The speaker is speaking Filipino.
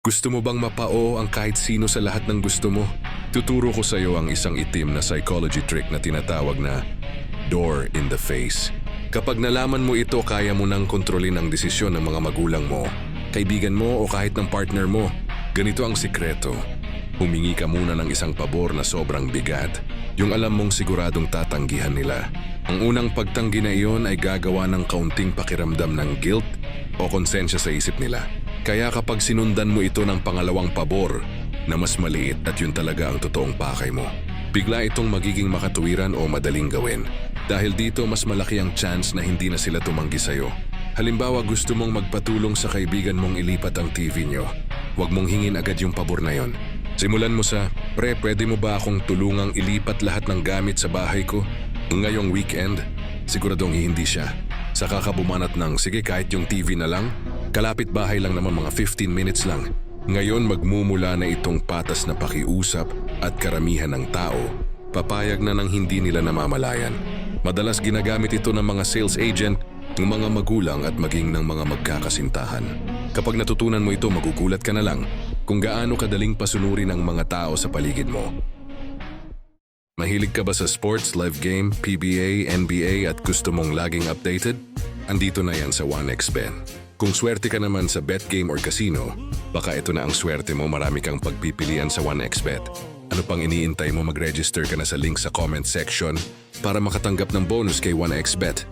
Gusto mo bang mapao ang kahit sino sa lahat ng gusto mo? Tuturo ko sa iyo ang isang itim na psychology trick na tinatawag na door in the face. Kapag nalaman mo ito, kaya mo nang kontrolin ang desisyon ng mga magulang mo, kaibigan mo o kahit ng partner mo. Ganito ang sikreto. Humingi ka muna ng isang pabor na sobrang bigat, yung alam mong siguradong tatanggihan nila. Ang unang pagtanggi na iyon ay gagawa ng kaunting pakiramdam ng guilt o konsensya sa isip nila. Kaya kapag sinundan mo ito ng pangalawang pabor na mas maliit at yun talaga ang totoong pakay mo, bigla itong magiging makatuwiran o madaling gawin. Dahil dito mas malaki ang chance na hindi na sila tumanggi sa'yo. Halimbawa, gusto mong magpatulong sa kaibigan mong ilipat ang TV nyo. Huwag mong hingin agad yung pabor na yon. Simulan mo sa, "Pre, pwede mo ba akong tulungang ilipat lahat ng gamit sa bahay ko ngayong weekend?" Siguradong hindi siya. Saka ka bumanat ng, "Sige, kahit yung TV na lang. Kalapit bahay lang naman, mga 15 minutes lang." Ngayon magmumula na itong patas na pakiusap at karamihan ng tao papayag na ng hindi nila namamalayan. Madalas ginagamit ito ng mga sales agent, ng mga magulang at maging ng mga magkakasintahan. Kapag natutunan mo ito, magugulat ka na lang kung gaano kadaling pasunurin ang mga tao sa paligid mo. Mahilig ka ba sa sports, live game, PBA, NBA at gusto mong laging updated? Andito na yan sa 1xBet. Kung swerte ka naman sa bet game or casino, baka ito na ang swerte mo, marami kang pagpipilian sa 1xBet. Ano pang iniintay mo? Mag-register ka na sa link sa comment section para makatanggap ng bonus kay 1xBet.